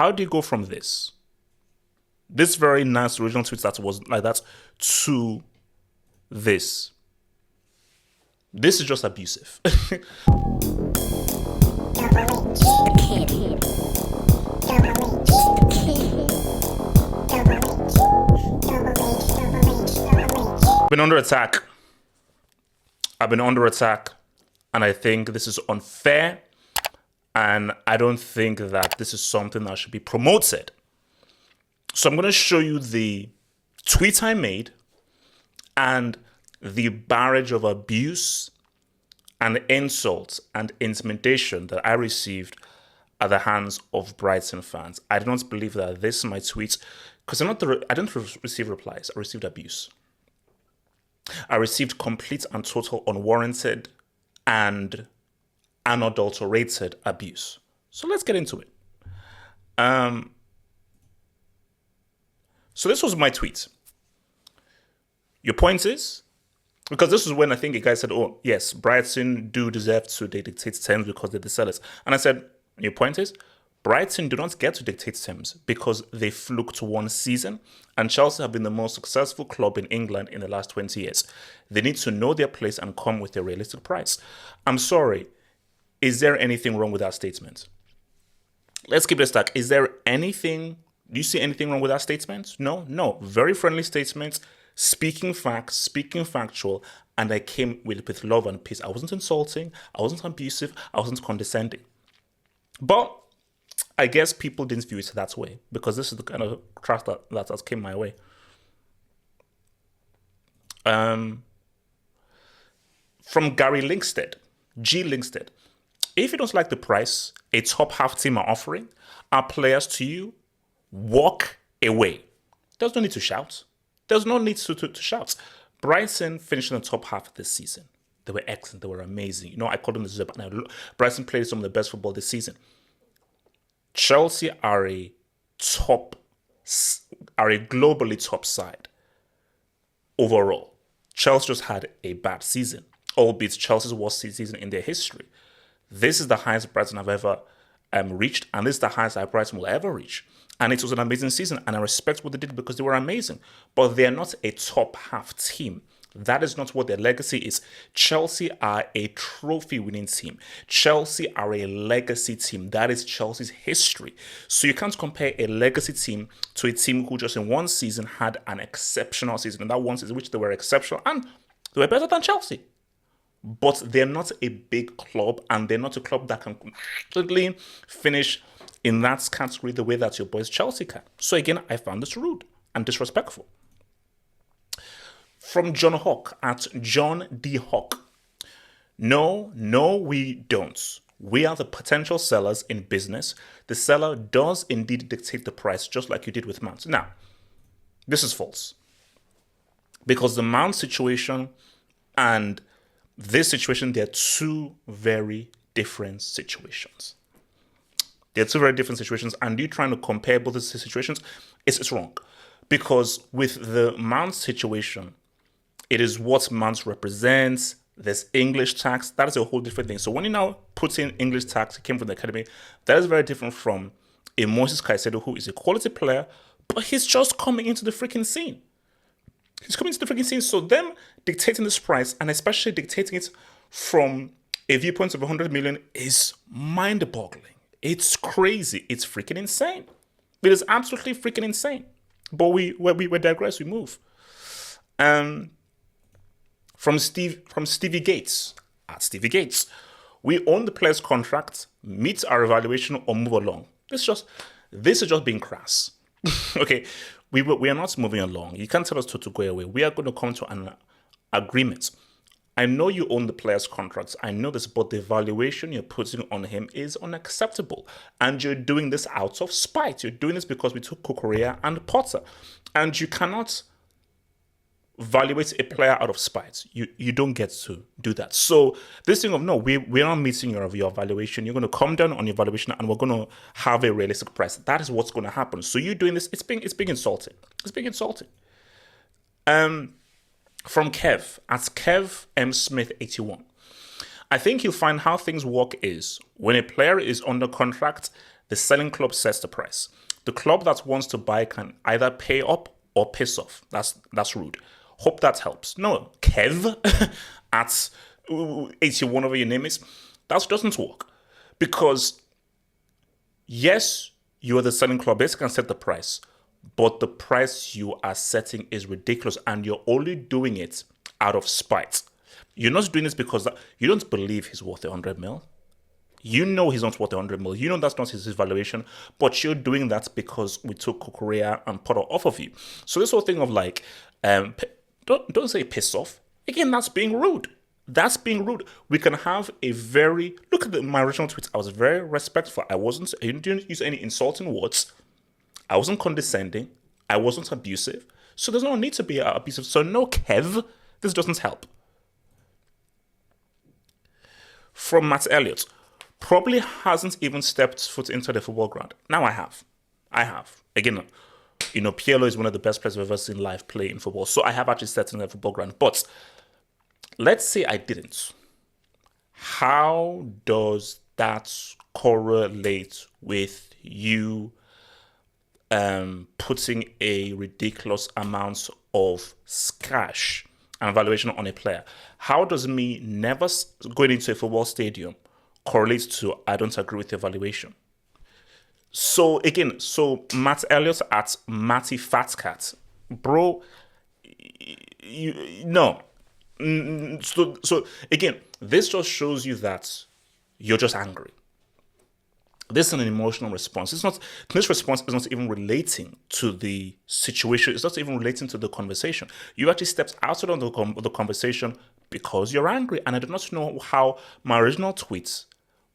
How do you go from this very nice original tweet that was like that, to this? This is just abusive. I've been under attack. And I think this is unfair. And I don't think that this is something that should be promoted. So I'm going to show you the tweet I made and the barrage of abuse and insults and intimidation that I received at the hands of Brighton fans. I do not believe that this is my tweet, because I didn't receive replies. I received abuse. I received complete and total unwarranted and unadulterated abuse. So let's get into it. So this was my tweet. Your point is, because this was when I think a guy said, oh, yes, Brighton do deserve to dictate terms because they're the sellers. And I said, your point is, Brighton do not get to dictate terms because they fluked one season, and Chelsea have been the most successful club in England in the last 20 years. They need to know their place and come with a realistic price. I'm sorry. Is there anything wrong with that statement? Let's keep it a stack. Is there anything, do you see anything wrong with that statement? No. Very friendly statement, speaking facts, speaking factual, and I came with love and peace. I wasn't insulting, I wasn't abusive, I wasn't condescending. But I guess people didn't view it that way, because this is the kind of trash that came my way. From Gary Linkstead, G. Linkstead. If you don't like the price a top half team are offering, our players to you, walk away. There's no need to shout. There's no need to shout. Brighton finished in the top half this season. They were excellent. They were amazing. You know, I called them the Zeb. Brighton played some of the best football this season. Chelsea are a globally top side overall. Chelsea just had a bad season, albeit Chelsea's worst season in their history. This is the highest Brighton have ever reached, and this is the highest that Brighton will ever reach. And it was an amazing season, and I respect what they did because they were amazing. But they're not a top half team. That is not what their legacy is. Chelsea are a trophy-winning team. Chelsea are a legacy team. That is Chelsea's history. So you can't compare a legacy team to a team who just in one season had an exceptional season. And that one season, which they were exceptional, and they were better than Chelsea. But they're not a big club, and they're not a club that can completely finish in that category the way that your boys Chelsea can. So again, I found this rude and disrespectful. From John Hawk at John D. Hawk. No, we don't. We are the potential sellers in business. The seller does indeed dictate the price, just like you did with Mount. Now, this is false. Because the Mount situation and this situation, they're two very different situations. They're two very different situations, and you trying to compare both of these situations, it's wrong. Because with the Mount situation, it is what Mount represents. There's English tax. That is a whole different thing. So when you now put in English tax, it came from the academy, that is very different from a Moses Caicedo, who is a quality player, but he's just coming into the freaking scene. He's coming to the freaking scene. So them dictating this price, and especially dictating it from a viewpoint of 100 million, is mind-boggling. It's crazy. It's freaking insane. It is absolutely freaking insane. But we digress. We move. From Stevie Gates, at Stevie Gates, we own the player's contract, meet our evaluation, or move along. This is just being crass. Okay, we are not moving along. You can't tell us to go away. We are going to come to an agreement. I know you own the player's contracts. I know this, but the evaluation you're putting on him is unacceptable. And you're doing this out of spite. You're doing this because we took Kukurea and Potter. And you cannot evaluate a player out of spite. You don't get to do that. So this thing of, no, we're not meeting your evaluation. You're going to come down on your evaluation, and we're going to have a realistic price. That is what's going to happen. So you doing this, it's being insulting. It's being insulting. From Kev, at Kev M. Smith 81. I think you'll find how things work is when a player is under contract, The selling club sets the price. The club that wants to buy can either pay up or piss off. That's rude. Hope that helps. No, Kev at 81, whatever your name is, that doesn't work. Because yes, you are the selling club, yes, you can set the price, but the price you are setting is ridiculous and you're only doing it out of spite. You're not doing this because you don't believe he's worth 100 mil. You know he's not worth 100 mil. You know that's not his valuation, but you're doing that because we took Kukurea and Potter off of you. So this whole thing of like, don't say piss off. Again, that's being rude. That's being rude. We can have a very, look at my original tweet. I was very respectful. I didn't use any insulting words. I wasn't condescending. I wasn't abusive. So there's no need to be abusive. So no, Kev, this doesn't help. From Matt Elliott, probably hasn't even stepped foot into the football ground. Now I have. Again, Pirlo is one of the best players I've ever seen live play in football. So I have actually stepped into the football ground. But let's say I didn't. How does that correlate with you putting a ridiculous amount of cash and valuation on a player? How does me never going into a football stadium correlate to I don't agree with your valuation? So again, Matt Elliott at Matty Fatcat, bro, no. So again, this just shows you that you're just angry. This is an emotional response. This response is not even relating to the situation. It's not even relating to the conversation. You actually stepped outside of the conversation because you're angry. And I do not know how my original tweets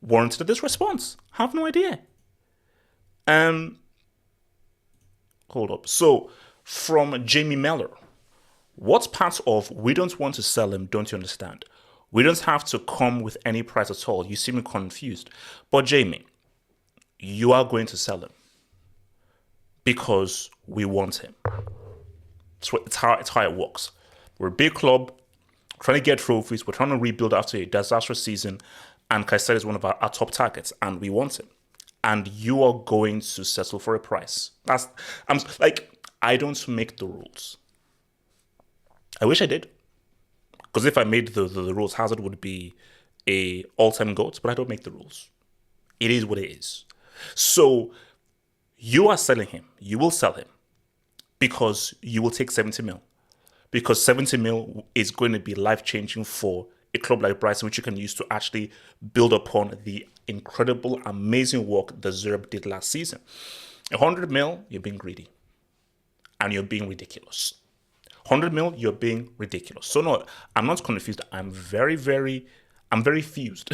warranted this response. I have no idea. Hold up. So from Jamie Meller, what part of we don't want to sell him don't you understand? We don't have to come with any price at all. You seem confused. But Jamie, you are going to sell him because we want him. It's how it works. We're a big club, trying to get trophies. We're trying to rebuild after a disastrous season, and Caicedo is one of our top targets, and we want him. And you are going to settle for a price. I don't make the rules. I wish I did, because if I made the rules, Hazard would be a all-time GOAT. But I don't make the rules. It is what it is. So you are selling him. You will sell him because you will take 70 mil. Because 70 mil is going to be life-changing for a club like Brighton, which you can use to actually build upon the incredible, amazing work the Zerb did last season. 100 mil, you're being greedy. And you're being ridiculous. 100 mil, you're being ridiculous. So no, I'm not confused. I'm very fused.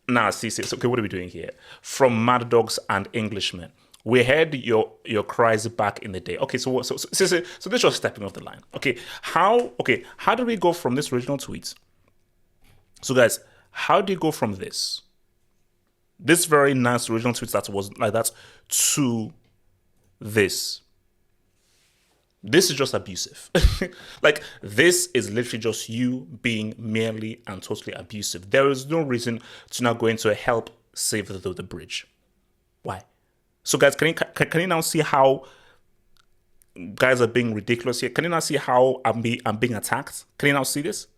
Now, see, okay, what are we doing here? From Mad Dogs and Englishmen. We heard your cries back in the day. Okay, so this was stepping off the line. Okay, how do we go from this original tweet? So guys, how do you go from this very nice original tweet that was like that to this? This is just abusive. Like, this is literally just you being merely and totally abusive. There is no reason to now go into a help save the bridge. Why? So guys, can you now see how guys are being ridiculous here? Can you now see how I'm being attacked? Can you now see this?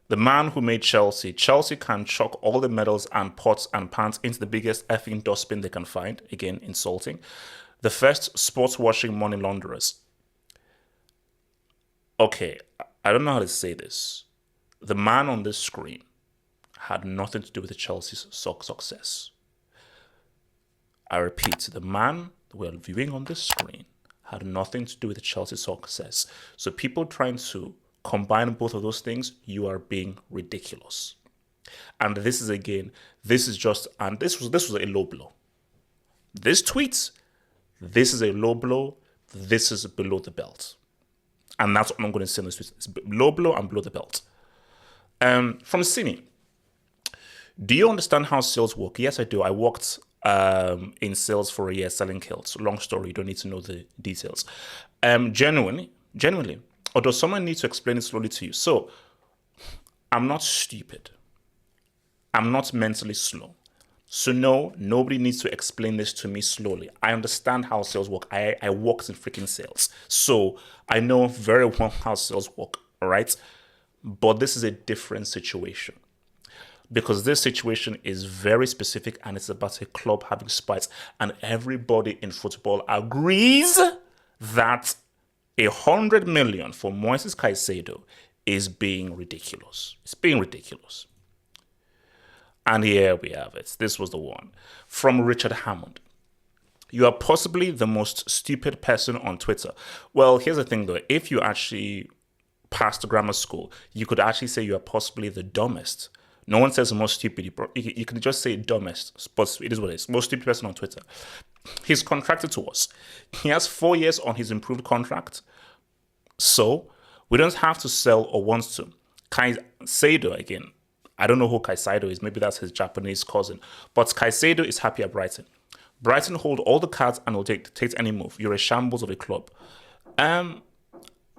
The man who made Chelsea can chuck all the medals and pots and pans into the biggest effing dustbin they can find. Again, insulting. The first sports washing money launderers. Okay, I don't know how to say this. The man on this screen had nothing to do with the Chelsea's success. I repeat, the man we're viewing on this screen had nothing to do with the Chelsea success. So people trying to combine both of those things, you are being ridiculous. And this is just a low blow. This tweet, this is a low blow. This is below the belt. And that's what I'm going to say in this tweet. It's low blow and below the belt. From Simi, do you understand how sales work? Yes, I do. I worked in sales for a year selling kilts. Long story, you don't need to know the details. Genuinely, or does someone need to explain it slowly to you? So, I'm not stupid. I'm not mentally slow. So no, nobody needs to explain this to me slowly. I understand how sales work. I worked in freaking sales. So I know very well how sales work, all right? But this is a different situation. Because this situation is very specific and it's about a club having spikes. And everybody in football agrees that 100 million for Moises Caicedo is being ridiculous. It's being ridiculous. And here we have it. This was the one. From Richard Hammond. You are possibly the most stupid person on Twitter. Well, here's the thing though. If you actually passed grammar school, you could actually say you are possibly the dumbest. No one says the most stupid. You can just say dumbest, but it is what it is. Most stupid person on Twitter. He's contracted to us. He has 4 years on his improved contract. So we don't have to sell or want to. Caicedo, again, I don't know who Caicedo is. Maybe that's his Japanese cousin. But Caicedo is happy at Brighton. Brighton hold all the cards and will take any move. You're a shambles of a club. I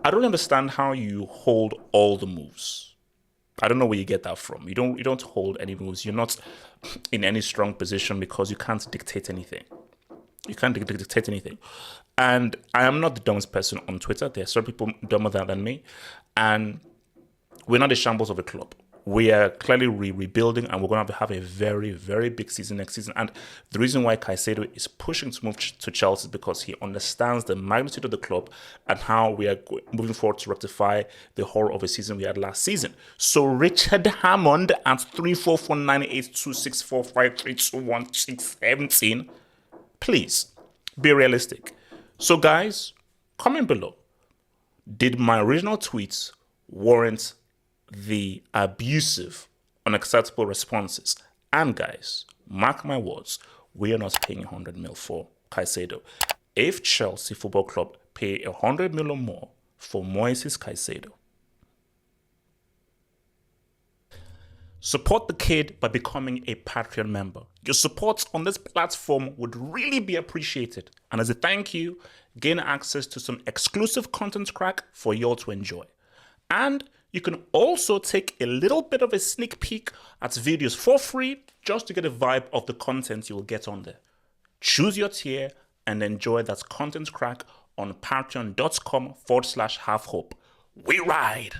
don't understand how you hold all the moves. I don't know where you get that from. You don't hold any moves. You're not in any strong position because you can't dictate anything. You can't dictate anything. And I am not the dumbest person on Twitter. There are some people dumber than me. And we're not the shambles of a club. We are clearly rebuilding, and we're going to have a very, very big season next season. And the reason why Caicedo is pushing to move to Chelsea is because he understands the magnitude of the club and how we are moving forward to rectify the horror of a season we had last season. So Richard Hammond at 344982645321617, please be realistic. So guys, comment below. Did my original tweets warrant the abusive, unacceptable responses? And guys, mark my words, we are not paying 100 mil for Caicedo. If Chelsea Football Club pay 100 mil or more for Moises Caicedo, support the kid by becoming a Patreon member. Your support on this platform would really be appreciated. And as a thank you, gain access to some exclusive content crack for you all to enjoy. And you can also take a little bit of a sneak peek at videos for free just to get a vibe of the content you will get on there. Choose your tier and enjoy that content crack on patreon.com/halfhope. We ride!